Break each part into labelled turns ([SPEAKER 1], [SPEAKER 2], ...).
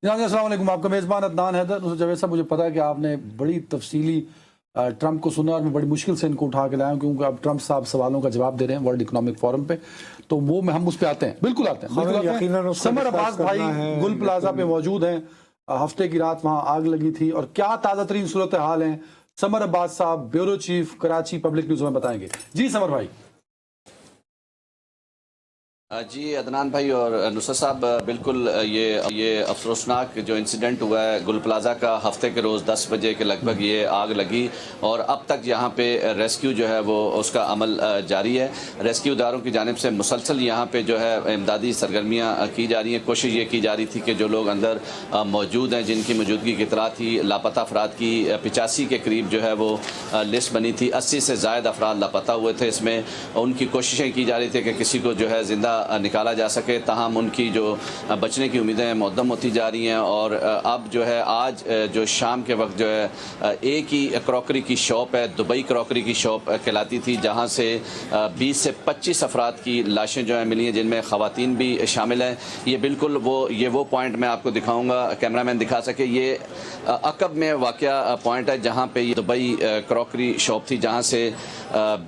[SPEAKER 1] جناب السلام علیکم، آپ کا میزبان عدنان حیدر۔ نصرت جاوید صاحب، مجھے پتا ہے کہ آپ نے بڑی تفصیلی ٹرمپ کو سنا اور میں بڑی مشکل سے ان کو اٹھا کے لایا ہوں، کیونکہ اب ٹرمپ صاحب سوالوں کا جواب دے رہے ہیں ورلڈ اکنامک فورم پہ، تو وہ ہم اس پہ آتے ہیں، بالکل آتے ہیں۔ سمر عباس بھائی گل پلازا پہ موجود ہیں، ہفتے کی رات وہاں آگ لگی تھی، اور کیا تازہ ترین صورتحال ہیں سمر عباس صاحب bureau chief Karachi public news میں بتائیں گے۔ جی سمر بھائی۔
[SPEAKER 2] جی عدنان بھائی اور نصرت صاحب، بالکل یہ افسوسناک جو انسیڈنٹ ہوا ہے گل پلازا کا، ہفتے کے روز 10 بجے کے لگ بھگ یہ آگ لگی، اور اب تک یہاں پہ ریسکیو جو ہے وہ اس کا عمل جاری ہے۔ ریسکیو داروں کی جانب سے مسلسل یہاں پہ جو ہے امدادی سرگرمیاں کی جا رہی ہیں۔ کوشش یہ کی جا رہی تھی کہ جو لوگ اندر موجود ہیں، جن کی موجودگی کی اطلاع تھی، لاپتہ افراد کی 85 کے قریب جو ہے وہ لسٹ بنی تھی، 80 سے زائد افراد لاپتہ ہوئے تھے۔ اس میں ان کی کوششیں کی جا رہی تھی کہ کسی کو جو ہے زندہ نکالا جا سکے، تاہم ان کی جو بچنے کی امیدیں معدم ہوتی جا رہی ہیں۔ اور اب جو ہے آج جو شام کے وقت جو ہے ایک ہی کراکری کی شاپ ہے، دبئی کراکری کی شاپ کہلاتی تھی، جہاں سے 20 سے 25 افراد کی لاشیں جو ہیں ملی ہیں، جن میں خواتین بھی شامل ہیں۔ یہ بالکل وہ پوائنٹ میں آپ کو دکھاؤں گا، کیمرہ مین دکھا سکے، یہ عقب میں واقعہ پوائنٹ ہے جہاں پہ یہ دبئی کراکری شاپ تھی، جہاں سے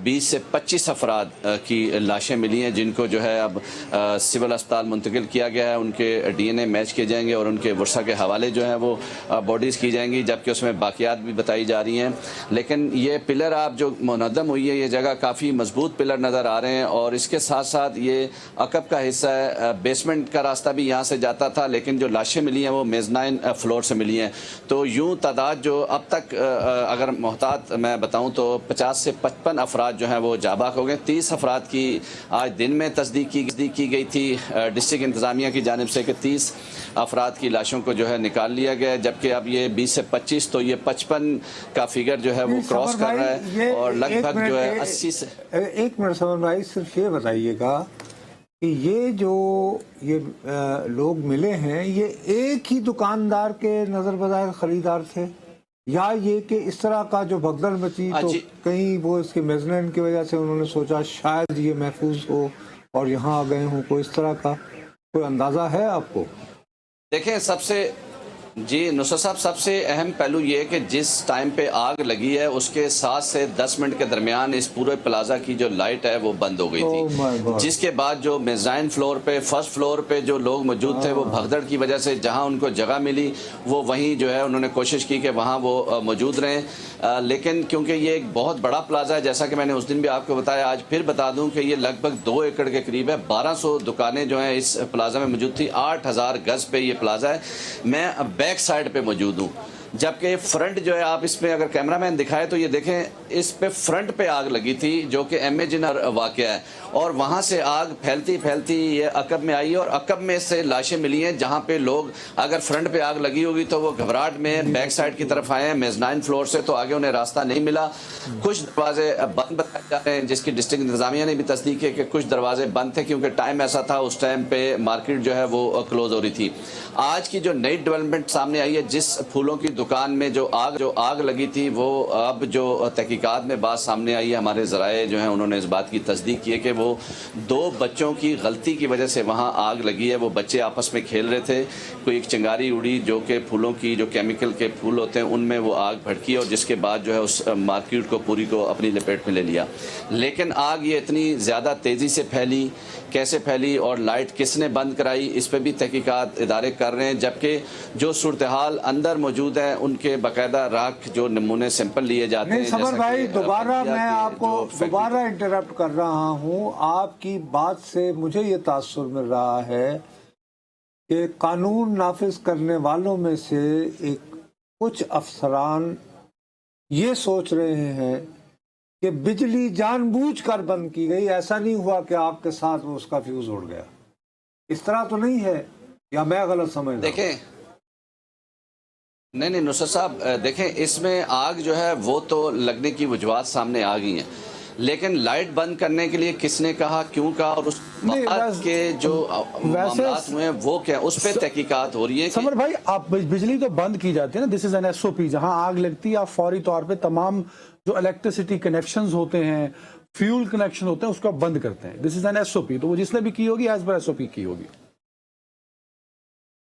[SPEAKER 2] 20 سے 25 افراد کی لاشیں ملی ہیں، جن کو جو ہے اب سول اسپتال منتقل کیا گیا ہے۔ ان کے ڈی این اے میچ کیے جائیں گے اور ان کے ورثہ کے حوالے جو ہیں وہ باڈیز کی جائیں گی، جبکہ اس میں باقیات بھی بتائی جا رہی ہیں۔ لیکن یہ پلر آپ جو منہدم ہوئی ہے، یہ جگہ کافی مضبوط پلر نظر آ رہے ہیں، اور اس کے ساتھ ساتھ یہ عقب کا حصہ ہے، بیسمنٹ کا راستہ بھی یہاں سے جاتا تھا، لیکن جو لاشیں ملی ہیں وہ میزنائن فلور سے ملی ہیں۔ تو یوں تعداد جو اب تک اگر محتاط میں بتاؤں تو 50 سے 55 افراد جو ہیں وہ جاں بحق ہو گئے۔ 30 افراد کی آج دن میں تصدیق کی گئی تھی ڈسٹرکٹ انتظامیہ کی جانب سے کہ 30 افراد کی لاشوں کو جو ہے نکال لیا گیا ہے، جبکہ اب یہ 20 سے 25، تو یہ 55 کا فگر جو ہے وہ کراس کر رہا ہے، اور لگ بھگ جو ہے 80 سے۔
[SPEAKER 3] ایک منٹ سمر بھائی، صرف یہ بتائیے گا کہ یہ لوگ ملے ہیں، یہ ایک ہی دکاندار کے نظر بظاہر خریدار تھے، یا یہ کہ اس طرح کا جو بھگدڑ مچی تو کہیں وہ اس کے میزنائن کی وجہ سے انہوں نے سوچا شاید یہ محفوظ ہو اور یہاں آ گئے ہوں، کوئی اس طرح کا کوئی اندازہ ہے آپ کو؟
[SPEAKER 2] دیکھیں، نصرت صاحب، سب سے اہم پہلو یہ ہے کہ جس ٹائم پہ آگ لگی ہے اس کے 7 سے 10 منٹ کے درمیان اس پورے پلازا کی جو لائٹ ہے وہ بند ہو گئی تھی، جس کے بعد جو میزائن فلور پہ، فرسٹ فلور پہ جو لوگ موجود تھے، وہ بھگدڑ کی وجہ سے جہاں ان کو جگہ ملی وہ وہیں جو ہے انہوں نے کوشش کی کہ وہاں وہ موجود رہیں۔ لیکن کیونکہ یہ ایک بہت بڑا پلازا ہے، جیسا کہ میں نے اس دن بھی آپ کو بتایا، آج پھر بتا دوں کہ یہ لگ بھگ 2 ایکڑ کے قریب ہے، 1200 دکانیں جو ہیں اس پلازا میں موجود تھی، 8000 گز پہ یہ پلازا ہے۔ میں بیک سائڈ پہ موجود ہوں، جبکہ فرنٹ جو ہے، آپ اس میں اگر کیمرہ مین دکھائے تو یہ دیکھیں، اس پہ فرنٹ پہ آگ لگی تھی، جو کہ امیجن واقعہ ہے، اور وہاں سے آگ پھیلتی یہ عقب میں آئی، اور عقب میں سے لاشیں ملی ہیں، جہاں پہ لوگ اگر فرنٹ پہ آگ لگی ہوگی تو وہ گھبراہٹ میں بیک سائڈ کی طرف آئے ہیں میزنائن فلور سے، تو آگے انہیں راستہ نہیں ملا۔ کچھ دروازے بند بتائے جا رہے ہیں، جس کی ڈسٹرکٹ انتظامیہ نے بھی تصدیق کی کہ کچھ دروازے بند تھے، کیونکہ ٹائم ایسا تھا، اس ٹائم پہ مارکیٹ جو ہے وہ کلوز ہو رہی تھی۔ آج کی جو نئی ڈیولپمنٹ سامنے آئی ہے، جس پھولوں کی دکان میں جو آگ لگی تھی، وہ اب جو تحقیقات میں بات سامنے آئی ہے، ہمارے ذرائع جو ہیں انہوں نے اس بات کی تصدیق کی ہے کہ وہ 2 بچوں کی غلطی کی وجہ سے وہاں آگ لگی ہے۔ وہ بچے آپس میں کھیل رہے تھے، کوئی ایک چنگاری اڑی جو کہ پھولوں کی جو کیمیکل کے پھول ہوتے ہیں ان میں وہ آگ بھڑکی، اور جس کے بعد جو ہے اس مارکیٹ کو پوری کو اپنی لپیٹ میں لے لیا۔ لیکن آگ یہ اتنی زیادہ تیزی سے پھیلی، کیسے پھیلی اور لائٹ کس نے بند کرائی، اس پہ بھی تحقیقات ادارے کر رہے ہیں، جبکہ جو صورتحال اندر موجود ہیں ان کے باقاعدہ راکھ جو نمونے سیمپل لیے جاتے ہیں۔
[SPEAKER 3] سمر بھائی، دوبارہ میں آپ کو دوبارہ انٹرپٹ کر رہا ہوں، آپ کی بات سے مجھے یہ تاثر مل رہا ہے کہ قانون نافذ کرنے والوں میں سے کچھ افسران یہ سوچ رہے ہیں کہ بجلی جان بوجھ کر بند کی گئی، ایسا نہیں ہوا کہ آپ کے ساتھ وہ اس کا فیوز اڑ گیا، اس طرح تو نہیں ہے، یا میں غلط سمجھ رہا ہوں؟
[SPEAKER 2] دیکھیں، نہیں نصرت صاحب، دیکھیں، اس میں آگ جو ہے وہ تو لگنے کی وجوہات سامنے آ گئی ہیں، لیکن لائٹ بند کرنے کے لیے کس نے کہا، کیوں کہا، اور اس بعد کے جو معاملات ہوئے ہیں وہ کیا، اس پہ تحقیقات ہو رہی ہے۔
[SPEAKER 1] سمر بھائی، آپ بجلی تو بند کی جاتی ہے نا، دس از این ایس او پی، جہاں آگ لگتی ہے آپ فوری طور پہ تمام جو الیکٹریسٹی کنیکشنز ہوتے ہیں، فیول کنیکشن ہوتے ہیں، اس کو آپ بند کرتے ہیں، دس از این ایس او پی، تو وہ جس نے بھی کی ہوگی ایز پر ایس او پی کی ہوگی۔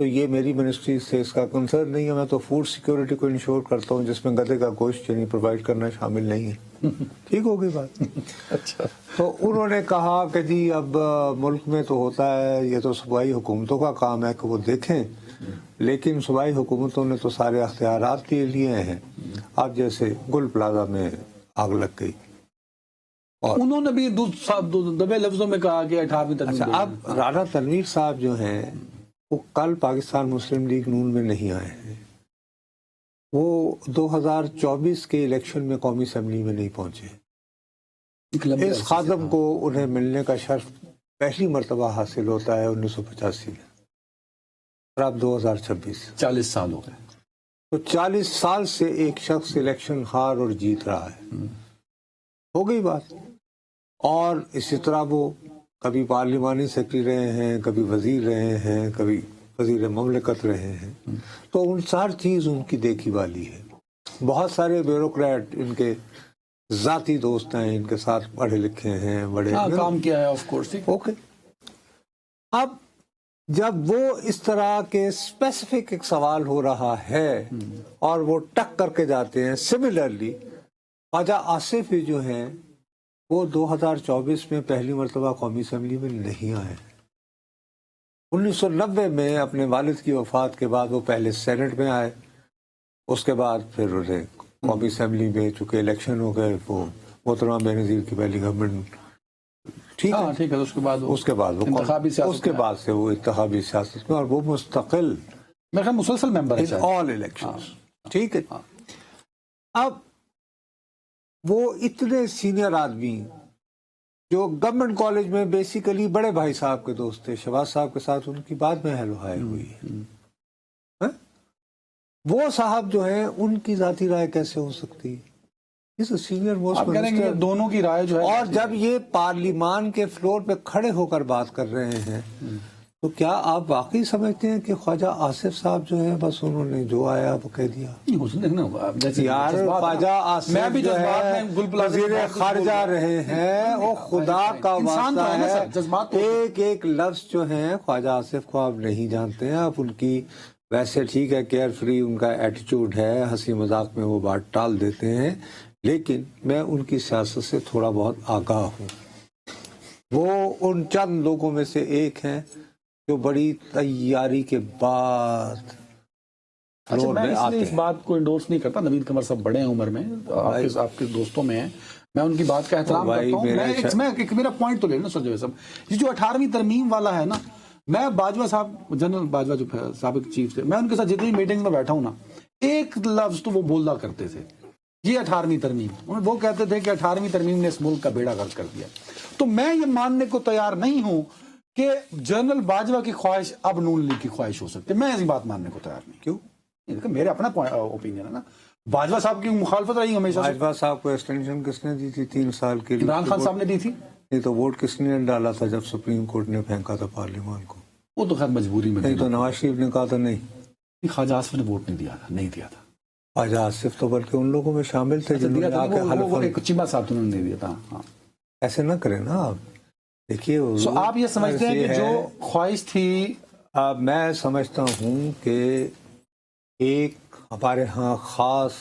[SPEAKER 3] تو یہ میری منسٹری سے اس کا کنسرن نہیں ہے. میں تو فوڈ سیکیورٹی کو انشور کرتا ہوں جس میں گدھے کا گوشت یعنی پرووائڈ کرنا شامل نہیں ہے. ٹھیک ہوگی بات.
[SPEAKER 1] اچھا
[SPEAKER 3] تو انہوں نے کہا کہ جی اب ملک میں تو ہوتا ہے, یہ تو صوبائی حکومتوں کا کام ہے کہ وہ دیکھیں, لیکن صوبائی حکومتوں نے تو سارے اختیارات لیے ہیں. اب جیسے گل پلازا میں آگ لگ گئی,
[SPEAKER 1] انہوں نے بھی دبے لفظوں میں کہا کہ 18ویں ترمیم.
[SPEAKER 3] اچھا اب رانا تنویر صاحب جو ہیں وہ کل پاکستان مسلم لیگ نون میں نہیں آئے ہیں. وہ 2024 کے الیکشن میں قومی اسمبلی میں نہیں پہنچے. اس خادم کو انہیں ملنے کا شرف پہلی مرتبہ حاصل ہوتا ہے 1985 میں, اور اب 2026
[SPEAKER 1] 40 سال ہو گئے.
[SPEAKER 3] تو 40 سال سے ایک شخص الیکشن ہار اور جیت رہا ہے. ہو گئی بات. اور اسی طرح وہ کبھی پارلیمانی سیکرٹری رہے ہیں, کبھی وزیر رہے ہیں, کبھی وزیر مملکت رہے ہیں. تو ان ساری چیز ان کی دیکھی والی ہے. بہت سارے بیوروکریٹ ان کے ذاتی دوست ہیں, ان کے ساتھ پڑھے لکھے ہیں, بڑے
[SPEAKER 1] کام کیا ہے آف کورس.
[SPEAKER 3] اوکے. اب جب وہ اس طرح کے اسپیسیفک ایک سوال ہو رہا ہے اور وہ ٹک کر کے جاتے ہیں. سملرلی خواجہ آصف جو ہیں وہ 2024 میں پہلی مرتبہ قومی اسمبلی میں نہیں آئے. 1990 میں اپنے والد کی وفات کے بعد وہ پہلے سینٹ میں آئے, اس کے بعد پھر انہیں قومی اسمبلی میں چونکہ الیکشن ہو گئے, وہ محترمہ بے نظیر کی پہلی گورنمنٹ. ٹھیک ہے.
[SPEAKER 1] اس کے بعد
[SPEAKER 3] اس کے بعد سے وہ انتخابی سیاست میں, اور وہ مستقل
[SPEAKER 1] میرا خیال مسلسل ممبر ہے
[SPEAKER 3] آل الیکشن. ٹھیک ہے. اب وہ اتنے سینئر آدمی جو گورنمنٹ کالج میں بیسیکلی بڑے بھائی صاحب کے دوست تھے, شہباز صاحب کے ساتھ ان کی بعد میں ہیلو ہائی ہوئی ہے, وہ صاحب جو ہیں ان کی ذاتی رائے کیسے ہو سکتی ہے؟ سینئر موسٹ منسٹر
[SPEAKER 1] دونوں کی رائے جو ہے,
[SPEAKER 3] اور جب یہ پارلیمان کے فلور پہ کھڑے ہو کر بات کر رہے ہیں تو کیا آپ واقعی سمجھتے ہیں کہ خواجہ آصف صاحب جو ہیں بس انہوں نے جو آیا وہ کہہ دیا؟ یار خواجہ آصف جو ہے وزیر خارجہ رہے ہیں, وہ خدا کا واسطہ ہے, ایک ایک لفظ جو ہیں خواجہ آصف کو آپ نہیں جانتے ہیں. آپ ان کی ویسے ٹھیک ہے کیئر فری ان کا ایٹیچیوڈ ہے, ہنسی مذاق میں وہ بات ٹال دیتے ہیں, لیکن میں ان کی سیاست سے تھوڑا بہت آگاہ ہوں. وہ ان چند لوگوں میں سے ایک ہیں جو بڑی تیاری کے بعد
[SPEAKER 1] میں اس بات کو انڈورس نہیں کرتا. نوید قمر صاحب بڑے ہیں عمر میں, آپ کے دوستوں میں ہیں, میں ان کی بات کا احترام کرتا ہوں. میرا پوائنٹ تو لینا سر جاوید صاحب, یہ جو 18ویں ترمیم والا ہے نا, میں باجوہ صاحب جنرل باجوہ جو سابق چیف تھے, میں ان کے ساتھ جتنی میٹنگ میں بیٹھا ہوں نا, ایک لفظ تو وہ بولا کرتے تھے, یہ 18ویں ترمیم. وہ کہتے تھے کہ 18ویں ترمیم نے اس ملک کا بیڑا غرق کر دیا. تو میں یہ ماننے کو تیار نہیں ہوں کہ جنرل باجوہ کی خواہش اب نون لیگ کی خواہش ہو سکتی ہے. میں ایسی بات ماننے کو تیار نہیں. کیوں؟ میرے اپنا اوپینین ہے نا. باجوہ صاحب کی مخالفت رہی ہمیشہ.
[SPEAKER 3] باجوہ صاحب کو ایکسٹینشن کس نے دی تھی 3 سال کے لیے؟
[SPEAKER 1] عمران خان صاحب نے دی تھی.
[SPEAKER 3] نہیں تو ووٹ کس نے ڈالا تھا جب سپریم کورٹ نے پھینکا تھا پارلیمان کو؟
[SPEAKER 1] وہ تو خیر مجبوری میں.
[SPEAKER 3] نہیں تو نواز شریف نے کہا تھا نہیں.
[SPEAKER 1] خواجہ آصف نے ووٹ نہیں دیا تھا.
[SPEAKER 3] خواجہ آصف تو بلکہ ان لوگوں میں شامل تھے
[SPEAKER 1] جنہوں نے چیمہ صاحب نے نہیں دیا تھا.
[SPEAKER 3] ایسے نہ کریں نا آپ. دیکھیے
[SPEAKER 1] آپ یہ سمجھتے ہیں کہ جو خواہش تھی,
[SPEAKER 3] میں سمجھتا ہوں کہ ایک ہمارے ہاں خاص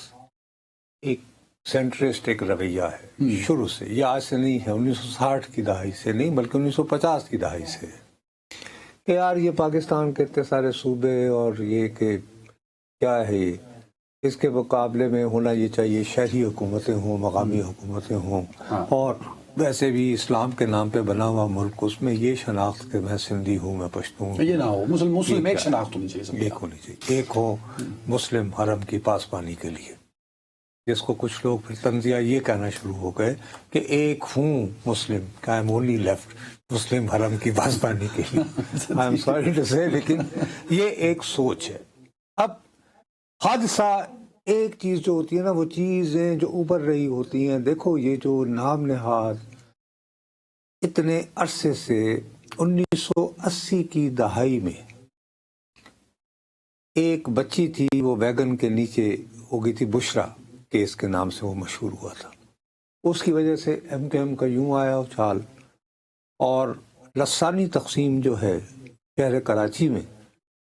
[SPEAKER 3] ایک سینٹرسٹ ایک رویہ ہے شروع سے. یہ آج سے نہیں ہے, 1960 کی دہائی سے نہیں بلکہ 1950 کی دہائی سے, کہ یار یہ پاکستان کے اتنے سارے صوبے اور یہ کہ کیا ہے یہ, اس کے مقابلے میں ہونا یہ چاہیے شہری حکومتیں ہوں, مقامی حکومتیں ہوں, اور ویسے بھی اسلام کے نام پہ بنا ہوا ملک, اس میں یہ شناخت کہ میں سندھی ہوں, میں پشتو ہوں,
[SPEAKER 1] یہ نہ ہو. مسلم ایک شناخت ہونی چاہیے,
[SPEAKER 3] ایک ہونی چاہیے, ایک ہو مسلم حرم کی پاسبانی کے لیے, جس کو کچھ لوگ پھر تنزیہ یہ کہنا شروع ہو گئے کہ ایک ہوں مسلم, آئی ایم اونلی لیفٹ مسلم حرم کی پاسبانی کے لیے. آئی ایم سوری ٹو سے, لیکن یہ ایک سوچ ہے. اب حادثہ ایک چیز جو ہوتی ہے نا, وہ چیزیں جو اوپر رہی ہوتی ہیں. دیکھو یہ جو نام نہاد اتنے عرصے سے 1980 کی دہائی میں ایک بچی تھی, وہ ویگن کے نیچے ہو گئی تھی, بشرا کیس کے نام سے وہ مشہور ہوا تھا. اس کی وجہ سے ایم کے ایم کا یوں آیا چال, اور لسانی تقسیم جو ہے شہر کراچی میں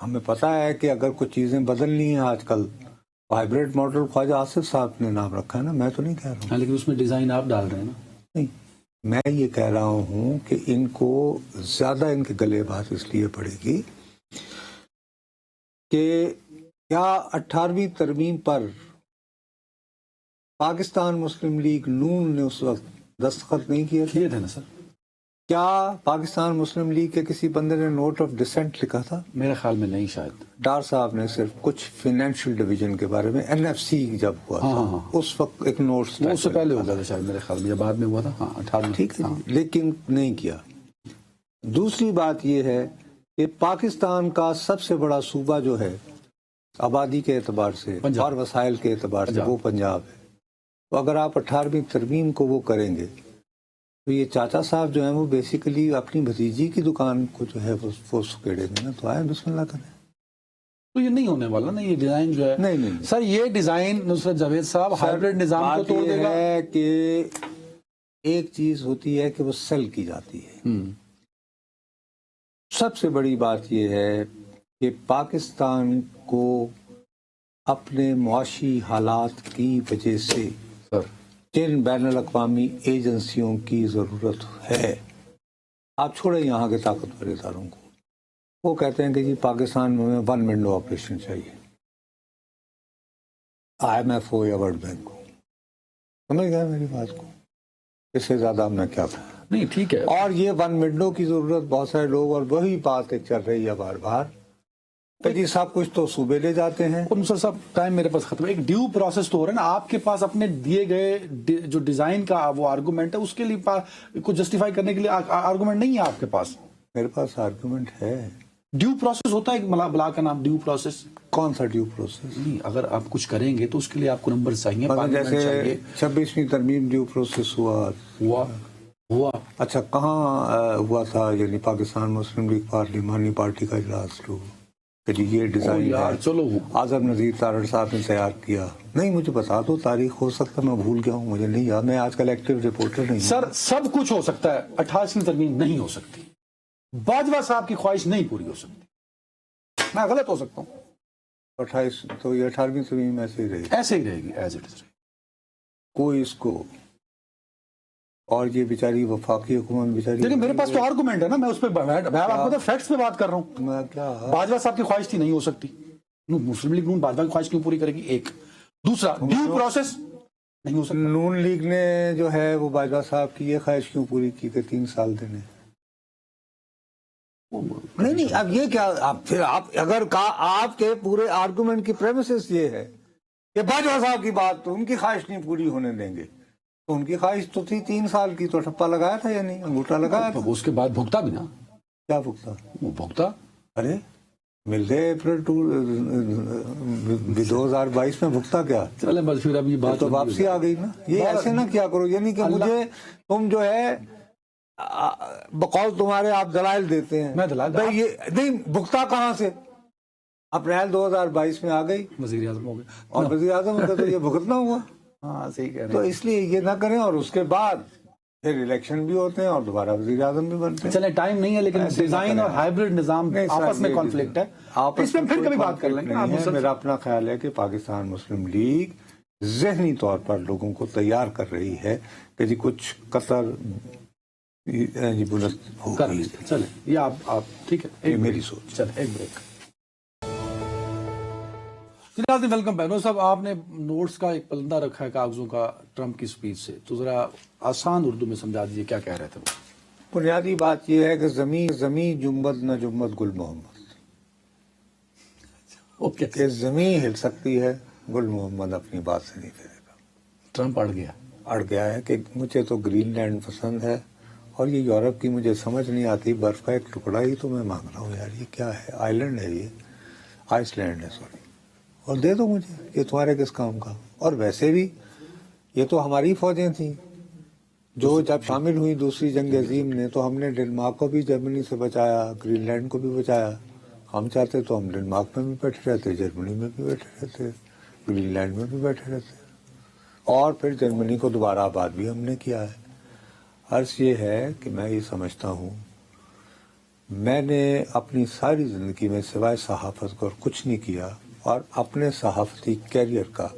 [SPEAKER 3] ہمیں پتہ ہے کہ اگر کچھ چیزیں بدلنی ہیں آج کل، ہائیبریڈ ماڈل خواجہ آصف صاحب نے نام رکھا ہے نا، میں تو نہیں کہہ رہا ہوں.
[SPEAKER 1] ہاں لیکن اس میں ڈیزائن آپ ڈال رہے ہیں نا.
[SPEAKER 3] نہیں، میں یہ کہہ رہا ہوں کہ ان کو زیادہ ان کے گلے بات اس لیے پڑے گی کہ کیا 18ویں ترمیم پر پاکستان مسلم لیگ نون نے اس وقت دستخط نہیں کیے تھے؟
[SPEAKER 1] تھے نا سر.
[SPEAKER 3] کیا پاکستان مسلم لیگ کے کسی بندے نے نوٹ آف ڈسینٹ لکھا تھا؟
[SPEAKER 1] میرے خیال میں نہیں شاید.
[SPEAKER 3] ڈار صاحب نے صرف کچھ فائنینشیل ڈویژن کے بارے میں NFC جب ہوا تھا اس وقت ایک نوٹ،
[SPEAKER 1] وہ اس سے پہلے ہو گیا تھا شاید میرے خیال میں، یا بعد میں ہوا تھا. ہاں 18.
[SPEAKER 3] ٹھیک ہے، لیکن نہیں کیا. دوسری بات یہ ہے کہ پاکستان کا سب سے بڑا صوبہ جو ہے آبادی کے اعتبار سے اور وسائل کے اعتبار سے وہ پنجاب ہے. تو اگر آپ 18ویں ترمیم کو وہ کریں گے تو یہ چاچا صاحب جو ہیں وہ بیسیکلی اپنی بھتیجی کی دکان کو جو ہے وہ سکیڑیں گے نا. تو آئے بسم اللہ کریں.
[SPEAKER 1] تو یہ نہیں ہونے والا نا، یہ ڈیزائن جو ہے.
[SPEAKER 3] نہیں
[SPEAKER 1] سر یہ ڈیزائن نصرت جاوید صاحب ہائیبریڈ نظام کو توڑ دے گا.
[SPEAKER 3] ہے کہ ایک چیز ہوتی ہے کہ وہ سیل کی جاتی ہے. سب سے بڑی بات یہ ہے کہ پاکستان کو اپنے معاشی حالات کی وجہ سے
[SPEAKER 1] سر
[SPEAKER 3] جن بین الاقوامی ایجنسیوں کی ضرورت ہے، آپ چھوڑیں یہاں کے طاقتور اداروں کو، وہ کہتے ہیں کہ جی پاکستان میں 1 ونڈو آپریشن چاہیے، IMF ہو یا ورلڈ بینک ہو. سمجھ گئے میری بات کو؟ اس سے زیادہ میں کیا کہوں.
[SPEAKER 1] نہیں ٹھیک ہے.
[SPEAKER 3] اور یہ 1 ونڈو کی ضرورت بہت سارے لوگ، اور وہی بات ایک چل رہی ہے بار بار کہ جی سب کچھ تو صوبے لے جاتے ہیں.
[SPEAKER 1] اور نصرت صاحب ٹائم میرے پاس ختم ہے. ایک ڈیو پروسیس تو ہو رہا ہے نا آپ کے پاس، اپنے دیے گئے جو ڈیزائن کا وہ آرگومنٹ ہے اس کے لیے کچھ جسٹیفائی کرنے کے لیے آرگومنٹ نہیں ہے آپ کے پاس.
[SPEAKER 3] میرے پاس آرگومنٹ ہے.
[SPEAKER 1] ڈیو پروسیس ہوتا ہے ایک بلا کا نام ڈیو پروسیس.
[SPEAKER 3] کون سا ڈیو پروسیس؟
[SPEAKER 1] نہیں، اگر آپ کچھ کریں گے تو اس کے لیے آپ کو نمبر چاہیے،
[SPEAKER 3] جیسے 26ویں ترمیم ڈیو پروسیس ہوا. اچھا کہاں ہوا تھا؟ یعنی پاکستان مسلم لیگ پارلیمانی پارٹی کا اجلاس لو کہ جی یہ ڈیزائن ہے،
[SPEAKER 1] چلو
[SPEAKER 3] اعظم نذیر تارڑ صاحب نے تیار کیا. نہیں مجھے بتا دو تاریخ، ہو سکتا میں بھول گیا ہوں، مجھے نہیں یاد، میں آج کل ایکٹیو رپورٹر نہیں ہوں.
[SPEAKER 1] سر سب کچھ ہو سکتا ہے، 28ویں ترمیم نہیں ہو سکتی. باجوہ صاحب کی خواہش نہیں پوری ہو سکتی. میں غلط ہو سکتا ہوں.
[SPEAKER 3] 28 تو یہ 18ویں ترمیم ایسے ہی رہے گی،
[SPEAKER 1] ایسے ہی رہے گی ایز اٹ از.
[SPEAKER 3] کوئی اس کو، اور یہ بیچاری وفاقی حکومت بیچاری.
[SPEAKER 1] لیکن میرے پاس تو آرگومنٹ ہے نا، میں اس پہ آپ کو فیکٹس پہ بات کر رہا ہوں.
[SPEAKER 3] میں کیا
[SPEAKER 1] باجوہ صاحب کی خواہش تھی نہیں ہو سکتی. مسلم لیگ نون باجوہ کی خواہش کیوں پوری کرے گی؟ ایک دوسرا ڈیو پروسیس نہیں ہو سکتا.
[SPEAKER 3] نون لیگ نے جو ہے وہ باجوہ صاحب کی یہ خواہش کیوں پوری کی کہ 3 سال دینے؟ نہیں اب یہ کیا، اب پھر آپ اگر آپ کے پورے آرگومنٹ کی پریمیسس یہ ہے کہ باجوہ صاحب کی بات تو ان کی خواہش نہیں پوری ہونے دیں گے، تو ان کی خواہش تو تھی 3 سال کی، تو ٹھپا لگایا تھا یا نہیں؟ انگوٹھا لگایا تھا.
[SPEAKER 1] اس کے بعد بھگتا بھی نا.
[SPEAKER 3] کیا بھگتا؟
[SPEAKER 1] وہ بھگتا.
[SPEAKER 3] ارے مل گئے اپریل 2022 میں بھگتا کیا؟
[SPEAKER 1] چلیں بس پھر اب یہ بات
[SPEAKER 3] تو واپسی آ گئی نا. یہ ایسے نہ کیا کرو، یعنی کہ مجھے تم جو ہے بقول تمہارے آپ دلائل دیتے ہیں،
[SPEAKER 1] میں دلائل
[SPEAKER 3] یہ نہیں بھگتا کہاں سے؟ اپریل 2022 میں آ گئی،
[SPEAKER 1] وزیر اعظم ہو گئے
[SPEAKER 3] اور وزیر اعظم ہو گئے تو یہ بھگتنا ہوا.
[SPEAKER 1] ہاں صحیح کہہ رہے
[SPEAKER 3] تو اس لیے یہ نہ کریں، اور اس کے بعد پھر الیکشن بھی ہوتے ہیں اور دوبارہ وزیر اعظم بھی بنتے ہیں.
[SPEAKER 1] چلیں ٹائم نہیں ہے، لیکن ڈیزائن اور ہائیبریڈ نظام آپس میں کانفلکٹ ہے، اس میں پھر کبھی بات کر لیں گے.
[SPEAKER 3] میرا اپنا خیال ہے کہ پاکستان مسلم لیگ ذہنی طور پر لوگوں کو تیار کر رہی ہے کہ جی کچھ قطر بلند ہوگی.
[SPEAKER 1] چلیں یہ آپ ٹھیک ہے،
[SPEAKER 3] میری سوچ.
[SPEAKER 1] چلیں ایک بریک. ویلکم بہنو صاحب، آپ نے نوٹس کا ایک پلندہ رکھا ہے کاغذوں کا ٹرمپ کی سپیچ سے، تو ذرا آسان اردو میں سمجھا دیجیے کیا کہہ رہے تھے وہ.
[SPEAKER 3] بنیادی بات یہ ہے کہ زمین جنبد نہ جنبد گل محمد، کہ زمین ہل سکتی ہے، گل محمد اپنی بات سے نہیں پھرے گا.
[SPEAKER 1] ٹرمپ اڑ گیا
[SPEAKER 3] ہے کہ مجھے تو گرین لینڈ پسند ہے، اور یہ یورپ کی مجھے سمجھ نہیں آتی، برف کا ایک ٹکڑا ہی تو میں مانگ رہا ہوں یار. یہ کیا ہے؟ آئیلینڈ ہے، یہ آئس لینڈ ہے سوری، اور دے دو مجھے، یہ تمہارے کس کام کا؟ اور ویسے بھی یہ تو ہماری فوجیں تھیں جو جب شامل ہوئی دوسری جنگ عظیم نے، تو ہم نے ڈنمارک کو بھی جرمنی سے بچایا، گرین لینڈ کو بھی بچایا. ہم چاہتے تو ہم ڈنمارک میں بھی بیٹھے رہتے، جرمنی میں بھی بیٹھے رہتے، گرین لینڈ میں بھی بیٹھے رہتے، اور پھر جرمنی کو دوبارہ آباد بھی ہم نے کیا ہے. عرض یہ ہے کہ میں یہ سمجھتا ہوں میں نے اپنی ساری زندگی میں سوائے صحافت کو اور کچھ نہیں کیا، اور اپنے صحافتی کیریئر کا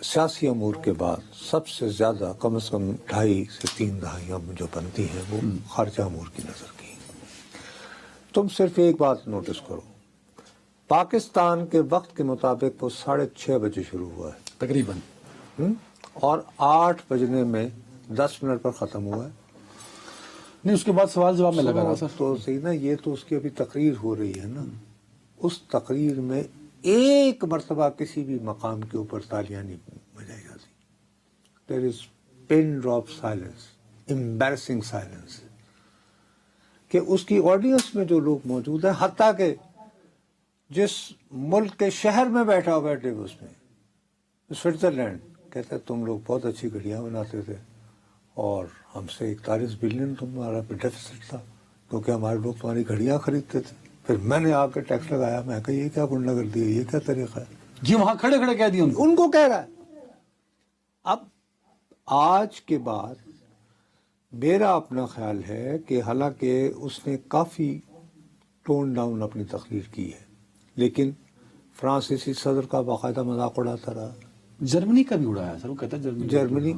[SPEAKER 3] سیاسی امور کے بعد سب سے زیادہ کم از کم 2.5 سے 3 دہائیاں جو بنتی ہیں وہ خارجہ امور کی نظر کی۔ تم صرف ایک بات نوٹس کرو، پاکستان کے وقت کے مطابق وہ 6:30 بجے شروع ہوا ہے
[SPEAKER 1] تقریباً،
[SPEAKER 3] اور 8 بجنے میں 10 منٹ پر ختم ہوا ہے۔
[SPEAKER 1] نہیں اس کے بعد سوال جواب میں لگا رہا سر۔
[SPEAKER 3] تو صحیح نا، یہ تو اس کی ابھی تقریر ہو رہی ہے نا، اس تقریر میں ایک مرتبہ کسی بھی مقام کے اوپر تالیاں نہیں بجائی جاتی۔ دیر از pin drop silence, embarrassing silence, کہ اس کی آڈینس میں جو لوگ موجود ہیں، حتیٰ کہ جس ملک کے شہر میں بیٹھا ہوا ہے ڈیووس میں، سوئٹزرلینڈ، کہتا ہے تم لوگ بہت اچھی گھڑیاں بناتے تھے اور ہم سے 41 بلین تمہارا ڈیفیسٹ تھا کیونکہ ہمارے لوگ تمہاری گھڑیاں خریدتے تھے۔ پھر میں نے آ کے ٹیکس لگایا، میں کہا یہ کیا گنڈا کر دیا، یہ کیا طریقہ ہے؟
[SPEAKER 1] جی وہاں کھڑے کھڑے کہہ دیا
[SPEAKER 3] ان کو کہہ رہا ہے۔ اب آج کے بعد میرا اپنا خیال ہے کہ حالانکہ اس نے کافی ٹون ڈاؤن اپنی تقریر کی ہے، لیکن فرانسیسی صدر کا باقاعدہ مذاق اڑاتا رہا۔
[SPEAKER 1] جرمنی کا بھی اڑایا سر، وہ کہتا ہے
[SPEAKER 3] جرمنی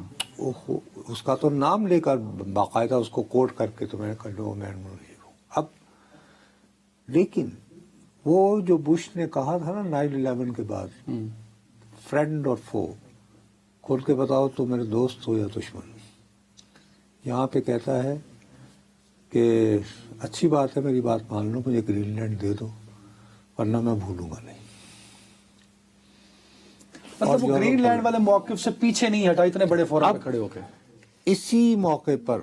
[SPEAKER 3] اس کا تو نام لے کر باقاعدہ اس کو کوٹ کر کے تو میں نے کہا لو مین۔ اب لیکن وہ جو بش نے کہا تھا نا 9/11 کے بعد، فرینڈ اور فو، کھول کے بتاؤ تو میرے دوست ہو یا دشمن، یہاں پہ کہتا ہے کہ اچھی بات ہے میری بات مان لو، مجھے گرین لینڈ دے دو ورنہ میں بھولوں گا نہیں۔
[SPEAKER 1] مطلب وہ گرین لینڈ والے موقف سے پیچھے نہیں ہٹا، اتنے بڑے فورم پہ کھڑے ہو کے۔
[SPEAKER 3] اسی موقع پر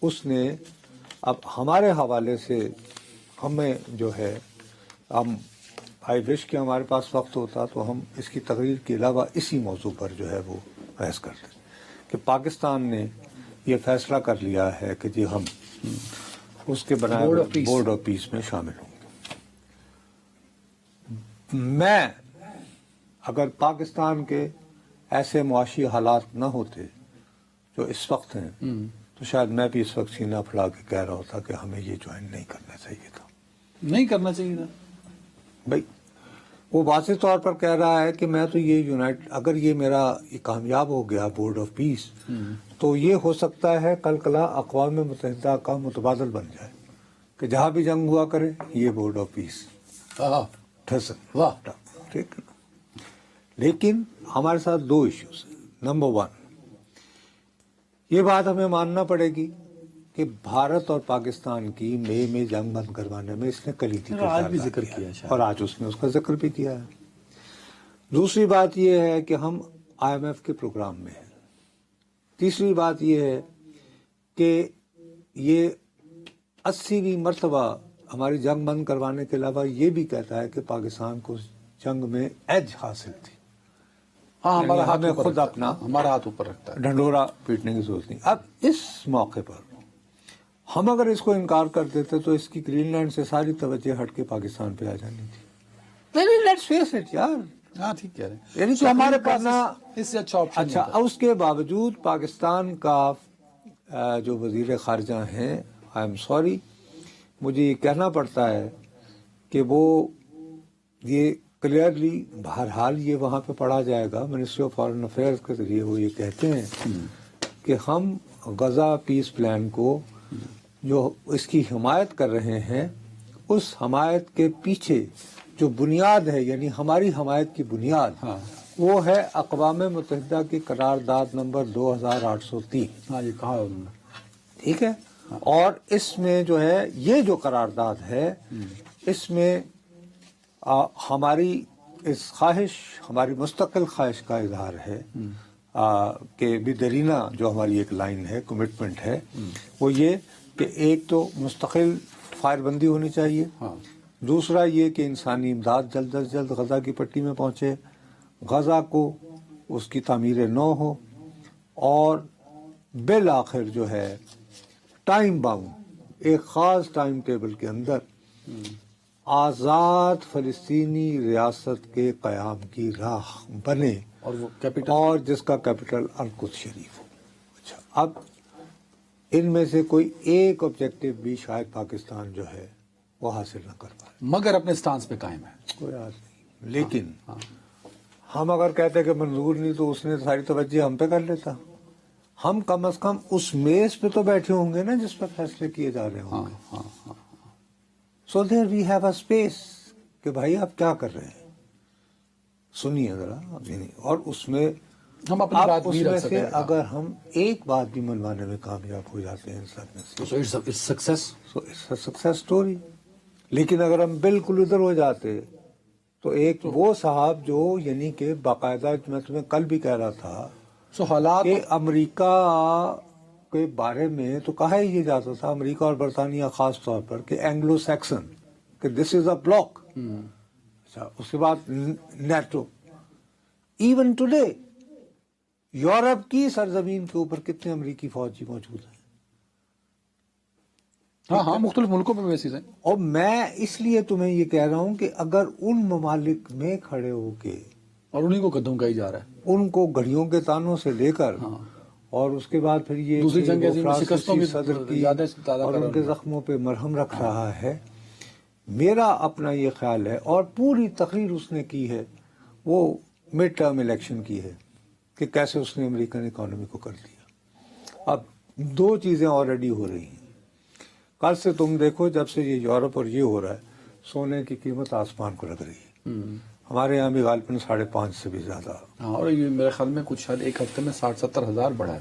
[SPEAKER 3] اس نے اب ہمارے حوالے سے ہمیں جو ہے، ہم آئی وش کہ ہمارے پاس وقت ہوتا تو ہم اس کی تقریر کے علاوہ اسی موضوع پر جو ہے وہ بحث کرتے کہ پاکستان نے یہ فیصلہ کر لیا ہے کہ جی ہم اس کے بنائے بورڈ آف پیس میں شامل ہوں گے۔ میں اگر پاکستان کے ایسے معاشی حالات نہ ہوتے جو اس وقت ہیں تو شاید میں بھی اس وقت سینہ پھڑا کے کہہ رہا ہوتا کہ ہمیں یہ جوائن نہیں کرنا چاہیے تھا۔
[SPEAKER 1] نہیں کرنا چاہیے تھا
[SPEAKER 3] بھائی وہ واضح طور پر کہہ رہا ہے کہ میں تو یہ اگر یہ میرا کامیاب ہو گیا بورڈ آف پیس تو یہ ہو سکتا ہے کل کلا اقوام متحدہ کا متبادل بن جائے کہ جہاں بھی جنگ ہوا کرے یہ بورڈ آف پیس
[SPEAKER 1] واہ۔
[SPEAKER 3] ٹھیک ہے، لیکن ہمارے ساتھ 2 ایشوز ہیں۔ نمبر 1، یہ بات ہمیں ماننا پڑے گی کہ بھارت اور پاکستان کی مئی میں جنگ بند کروانے میں اس نے کلیدی
[SPEAKER 1] آج بھی ذکر کیا ہے
[SPEAKER 3] اور آج اس نے اس کا ذکر بھی کیا ہے۔ دوسری بات یہ ہے کہ ہم IMF کے پروگرام میں ہیں۔ تیسری بات یہ ہے کہ یہ 80ویں مرتبہ ہماری جنگ بند کروانے کے علاوہ یہ بھی کہتا ہے کہ پاکستان کو جنگ میں ایج حاصل تھی۔
[SPEAKER 1] ہاں ہمارا ہاتھ
[SPEAKER 3] ہمیں خود اپنا
[SPEAKER 1] ہمارا ہاتھ اوپر رکھتا ہے،
[SPEAKER 3] ڈھنڈورا پیٹنے کی ضرورت نہیں۔ اب اس موقع پر ہم اگر اس کو انکار کر دیتے تو اس کی گرین لینڈ سے ساری توجہ ہٹ کے پاکستان پہ آ جانی تھی۔ لیٹس فیس اٹ یار،
[SPEAKER 1] ہاں ٹھیک کہہ رہے ہیں،
[SPEAKER 3] یعنی کہ ہمارے پاس
[SPEAKER 1] اس سے اچھا آپشن
[SPEAKER 3] اچھا، اس کے باوجود پاکستان کا جو وزیر خارجہ ہیں، آئی ایم سوری، مجھے یہ کہنا پڑتا ہے کہ وہ یہ کلیئرلی بہرحال یہ وہاں پہ پڑھا جائے گا، منسٹری آف فارن افیئرز کے ذریعے وہ یہ کہتے ہیں کہ ہم غزہ پیس پلان کو جو اس کی حمایت کر رہے ہیں، اس حمایت کے پیچھے جو بنیاد ہے، یعنی ہماری حمایت کی بنیاد وہ ہے اقوام متحدہ کی قرارداد نمبر 2803۔
[SPEAKER 1] ہاں یہ کہا انہوں نے،
[SPEAKER 3] ٹھیک ہے، اور اس میں جو ہے یہ جو قرارداد ہے اس میں ہماری اس خواہش، ہماری مستقل خواہش کا اظہار ہے کہ بدرینہ جو ہماری ایک لائن ہے، کمٹمنٹ ہے، وہ یہ کہ ایک تو مستقل فائر بندی ہونی چاہیے، دوسرا یہ کہ انسانی امداد جلد از جلد غزہ کی پٹی میں پہنچے، غزہ کو اس کی تعمیر نو ہو، اور بالآخر جو ہے ٹائم باؤنڈ ایک خاص ٹائم ٹیبل کے اندر آزاد فلسطینی ریاست کے قیام کی راہ بنے،
[SPEAKER 1] اور وہ کیپٹل،
[SPEAKER 3] اور جس کا کیپٹل القدس شریف ہو۔ اچھا، اب ان میں سے کوئی ایک آبجیکٹو بھی شاید پاکستان جو ہے وہ حاصل نہ کر پائے.
[SPEAKER 1] مگر اپنے سٹانس پہ قائم ہے.
[SPEAKER 3] کوئی آج نہیں. لیکن ہم اگر کہتے کہ منظور نہیں تو اس نے ساری توجہ ہم پہ کر لیتا. ہم کم از کم اس میز پہ تو بیٹھے ہوں گے نا جس پر فیصلے کیے جا رہے ہوں گے. سو دیر وی ہیو اے اسپیس کہ بھائی آپ کیا کر رہے ہیں, سنیے ذرا. اور اس میں
[SPEAKER 1] ہم اپنی
[SPEAKER 3] آپ
[SPEAKER 1] بات
[SPEAKER 3] اس
[SPEAKER 1] بھی
[SPEAKER 3] میں
[SPEAKER 1] رکھ
[SPEAKER 3] سے
[SPEAKER 1] سکیں.
[SPEAKER 3] اگر ہم ایک بات بھی منوانے میں کامیاب ہو جاتے ہیں ان سب میں سے,
[SPEAKER 1] So it's success.
[SPEAKER 3] So it's a success story. لیکن اگر ہم بالکل ادھر ہو جاتے تو ایک وہ صاحب جو یعنی کہ باقاعدہ, میں تمہیں کل بھی کہہ رہا تھا
[SPEAKER 1] So حالات
[SPEAKER 3] کہ امریکہ کے بارے میں تو کہا ہی یہ جاتا تھا, امریکہ اور برطانیہ خاص طور پر, کہ اینگلو سیکسن, کہ دس از اے بلاک. اچھا, اس کے بعد نیٹو. ایون ٹوڈے یورپ کی سرزمین کے اوپر کتنے امریکی فوجی موجود ہیں.
[SPEAKER 1] ہاں مختلف ملکوں میں ویسے ہیں.
[SPEAKER 3] اور میں اس لیے تمہیں یہ کہہ رہا ہوں کہ اگر ان ممالک میں کھڑے ہو کے
[SPEAKER 1] اور انہیں کو قدم کہی جا رہا ہے.
[SPEAKER 3] ان کو گھڑیوں کے تانوں سے لے کر اور اس کے بعد پھر یہ
[SPEAKER 1] دوسری
[SPEAKER 3] کہ
[SPEAKER 1] جنگ
[SPEAKER 3] وہ
[SPEAKER 1] عظیم میں شکستوں
[SPEAKER 3] فرانسیسی
[SPEAKER 1] کی
[SPEAKER 3] صدر کی
[SPEAKER 1] زیادہ سے زیادہ
[SPEAKER 3] اور
[SPEAKER 1] کر
[SPEAKER 3] ان کے
[SPEAKER 1] رہا ہے.
[SPEAKER 3] زخموں پہ مرہم رکھ رہا ہے. میرا اپنا یہ خیال ہے, اور پوری تقریر اس نے کی ہے, وہ مڈ ٹرم الیکشن کی ہے, کہ کیسے اس نے امریکن اکانومی کو کر دیا. اب دو چیزیں آلریڈی ہو رہی ہیں. کل سے تم دیکھو, جب سے یہ یورپ اور یہ ہو رہا ہے, سونے کی قیمت آسمان کو لگ رہی ہے. ہمارے یہاں بھی غالباً 5.5 سے بھی زیادہ.
[SPEAKER 1] ہاں, اور یہ میرے خیال میں کچھ شاید ایک ہفتے میں 60-70 ہزار بڑھا ہے.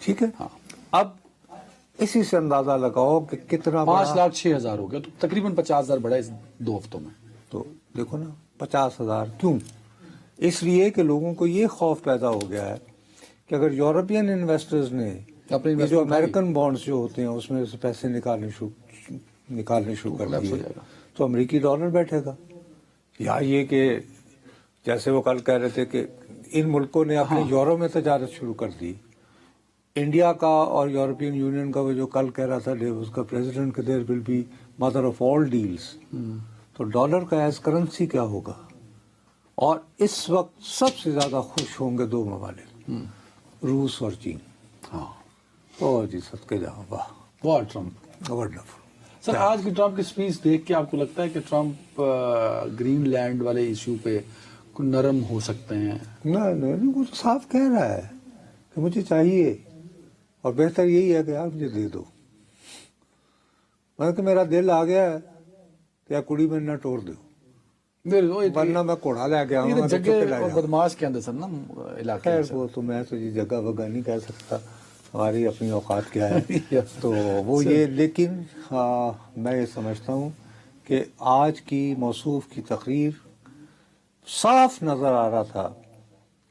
[SPEAKER 3] ٹھیک ہے. اب اسی سے اندازہ لگاؤ کہ کتنا
[SPEAKER 1] 5,06,000 ہو گیا, تو تقریباً 50,000 بڑھا ہے اس 2 ہفتوں میں.
[SPEAKER 3] تو دیکھو نا 50,000 کیوں؟ اس لیے کہ لوگوں کو یہ خوف پیدا ہو گیا ہے کہ اگر یورپین انویسٹرز نے
[SPEAKER 1] اپنے
[SPEAKER 3] یہ جو امریکن بانڈز جو ہوتے ہیں اس میں سے پیسے نکالنے شروع کر دیے تو امریکی ڈالر بیٹھے گا. یا یہ کہ جیسے وہ کل کہہ رہے تھے کہ ان ملکوں نے اپنے یورو میں تجارت شروع کر دی. انڈیا کا اور یورپین یونین کا وہ جو کل کہہ رہا تھا اس کا پریزیڈنٹ کہ there will be mother of all deals. تو ڈالر کا ایز کرنسی کیا ہوگا؟ اور اس وقت سب سے زیادہ خوش ہوں گے دو ممالک, روس اور چین.
[SPEAKER 1] ہاں,
[SPEAKER 3] اور جی صدقے جاؤ, واہ
[SPEAKER 1] ٹرمپ.
[SPEAKER 3] ونڈرفل.
[SPEAKER 1] سر, آج کی ٹرمپ کی سپیچ دیکھ کے آپ کو لگتا ہے کہ ٹرمپ گرین لینڈ والے ایشو پہ نرم ہو سکتے ہیں؟
[SPEAKER 3] نہیں, وہ تو صاف کہہ رہا ہے کہ مجھے چاہیے, اور بہتر یہی ہے کہ یار مجھے دے دو. کہ میرا دل آ گیا ہے کہ کڑی میں نہ توڑ دو, ورنہ میں کوڑا لے کے آؤں گا.
[SPEAKER 1] جگہ اور بدماش کے اندر سر نا علاقے
[SPEAKER 3] خیر وہ تو میں تو یہ جگہ وگہ نہیں کہہ سکتا, ہماری اپنی اوقات کیا ہے تو وہ یہ. لیکن میں یہ سمجھتا ہوں کہ آج کی موصوف کی تقریر صاف نظر آ رہا تھا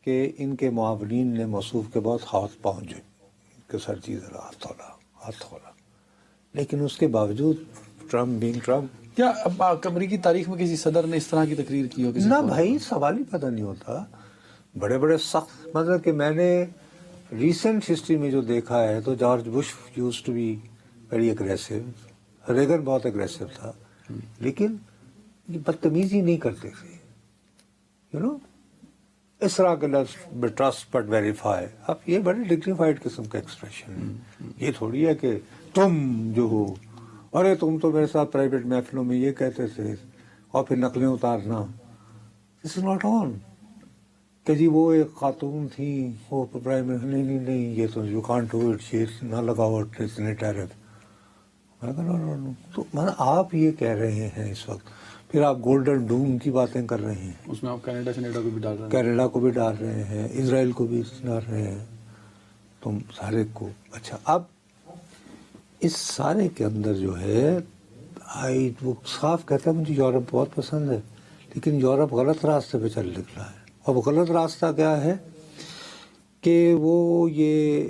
[SPEAKER 3] کہ ان کے معاونین نے موصوف کے بہت ہاتھ پہنچے کہ سر جی ذرا ہاتھ کھولا. لیکن اس کے باوجود ٹرمپ بینگ ٹرمپ,
[SPEAKER 1] کیا امریکی تاریخ میں کسی صدر نے اس طرح کی تقریر کی ہو؟
[SPEAKER 3] نہ بھائی, سوال ہی پتہ نہیں ہوتا. بڑے بڑے سخت, مطلب کہ میں نے ریسنٹ ہسٹری میں جو دیکھا ہے تو George Bush used to be very aggressive, Reagan بہت اگریسو تھا, لیکن یہ بدتمیزی نہیں کرتے تھے. یو نو, اس طرح کے لفظ ٹرسٹ بٹ ویریفائی, اب یہ بڑے ڈگنیفائڈ قسم کا ایکسپریشن ہے. یہ تھوڑی ہے کہ تم جو ہو, ارے تم تو میرے ساتھ پرائیویٹ محفلوں میں یہ کہتے تھے اور پھر نقلیں اتارنا. دس از ناٹ آن کہ جی وہ ایک خاتون تھی وہ پرائم, نہیں یہ تو یو کانٹ ڈو اٹ, یہ نہ لگاؤ اتنے ٹیرف. تو آپ یہ کہہ رہے ہیں اس وقت, پھر آپ گولڈن ڈوم کی باتیں کر رہے ہیں.
[SPEAKER 1] اس میں آپ کینیڈا کو بھی ڈال رہے ہیں,
[SPEAKER 3] کینیڈا کو بھی ڈال رہے ہیں, اسرائیل کو بھی ڈال رہے ہیں, تم سارے کو. اچھا, اب اس سارے کے اندر جو ہے وہ صاف کہتا ہے مجھے یورپ بہت پسند ہے, لیکن یورپ غلط راستے پہ چل نکلا ہے. اور وہ غلط راستہ کیا ہے کہ وہ یہ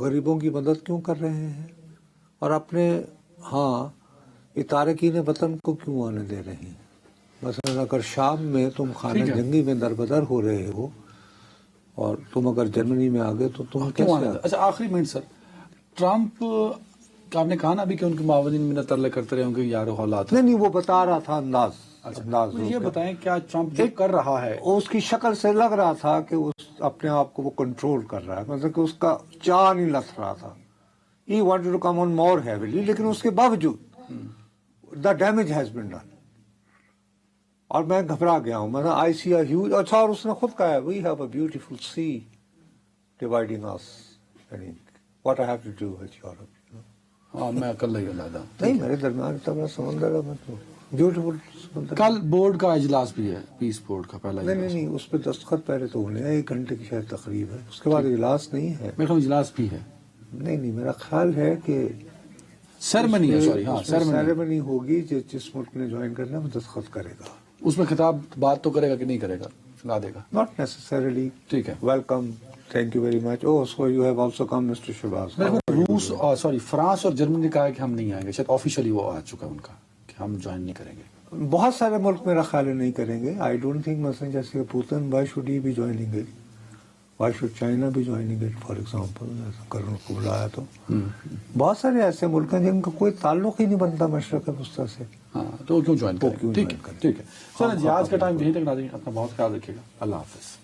[SPEAKER 3] غریبوں کی مدد کیوں کر رہے ہیں, اور اپنے یہ تارکین وطن کو کیوں آنے دے رہے ہیں. مثلا اگر شام میں تم خانہ جنگی میں دربدر ہو رہے ہو اور تم اگر جرمنی میں آ گئے تو تم کیسے؟
[SPEAKER 1] اچھا, آخری منٹ سر, ٹرمپ آپ نے کہا نا ابھی کہ ان کے معاونین میں ترلے کرتے رہے ہوں گے یار حالات.
[SPEAKER 3] نہیں, وہ بتا رہا تھا انداز.
[SPEAKER 1] یہ بتائیں کیا ٹرمپ جو کر رہا ہے,
[SPEAKER 3] اس کی شکل سے لگ رہا تھا کہ اپنے آپ کو وہ کنٹرول کر رہا ہے, مطلب کہ اس کا چاہ نہیں لگ رہا تھا. he wanted to come on more heavily, لیکن اس کے باوجود the damage has been done. اور میں گھبرا گیا ہوں. مطلب I see a huge, اچھا اور اس نے خود کہا ہے we have a beautiful sea dividing us. What I have to do with Europe.
[SPEAKER 1] ہاں میں اکیلا ہی علیحدہ.
[SPEAKER 3] نہیں میرے درمیان اتنا بڑا سمندر ہے. مطلب بیوٹیفل سمندر.
[SPEAKER 1] کل بورڈ کا اجلاس بھی ہے, پیس بورڈ کا پہلا اجلاس.
[SPEAKER 3] نہیں اس پہ دستخط پہلے تو ہونے ہیں, 1 گھنٹے کی شاید تقریب ہے, اس کے بعد اجلاس نہیں ہے.
[SPEAKER 1] میرا اجلاس بھی ہے.
[SPEAKER 3] نہیں میرا خیال ہے کہ
[SPEAKER 1] سیرمنی ہے, سوری ہاں
[SPEAKER 3] سیرمنی ہوگی. جس ملک نے جوائن کرنا ہے وہ دستخط کرے گا.
[SPEAKER 1] اس میں خطاب بات تو کرے گا کہ نہیں کرے گا, سنا دے گا.
[SPEAKER 3] Not necessarily.
[SPEAKER 1] ٹھیک ہے,
[SPEAKER 3] welcome, thank you very much. Oh so you have also come mister Shahbaz.
[SPEAKER 1] روس سوری فرانس اور جرمنی نے کہا ہے کہ ہم نہیں آئیں گے, شاید آفیشلی وہ آ چکا ہے ان کا کہ ہم جوائن نہیں کریں گے.
[SPEAKER 3] بہت سارے ملک میرا خیال ہے نہیں کریں گے. آئی ڈونٹ تھنک مثلا جیسے کہ پوتن, وائی شوڈ ہی بھی joining it, why should China بھی جوائننگ اٹ فار ایگزامپل. کرن کو بلایا تو بہت سارے ایسے ملک ہیں جن کا کوئی تعلق ہی نہیں بنتا مشرق وسطیٰ سے.
[SPEAKER 1] ہاں تو کیوں جوائن کریں گے. ٹھیک ہے, چلیں جی آج کا ٹائم یہیں تک ناظرین, اپنا بہت خیال رکھیے گا. اللہ حافظ.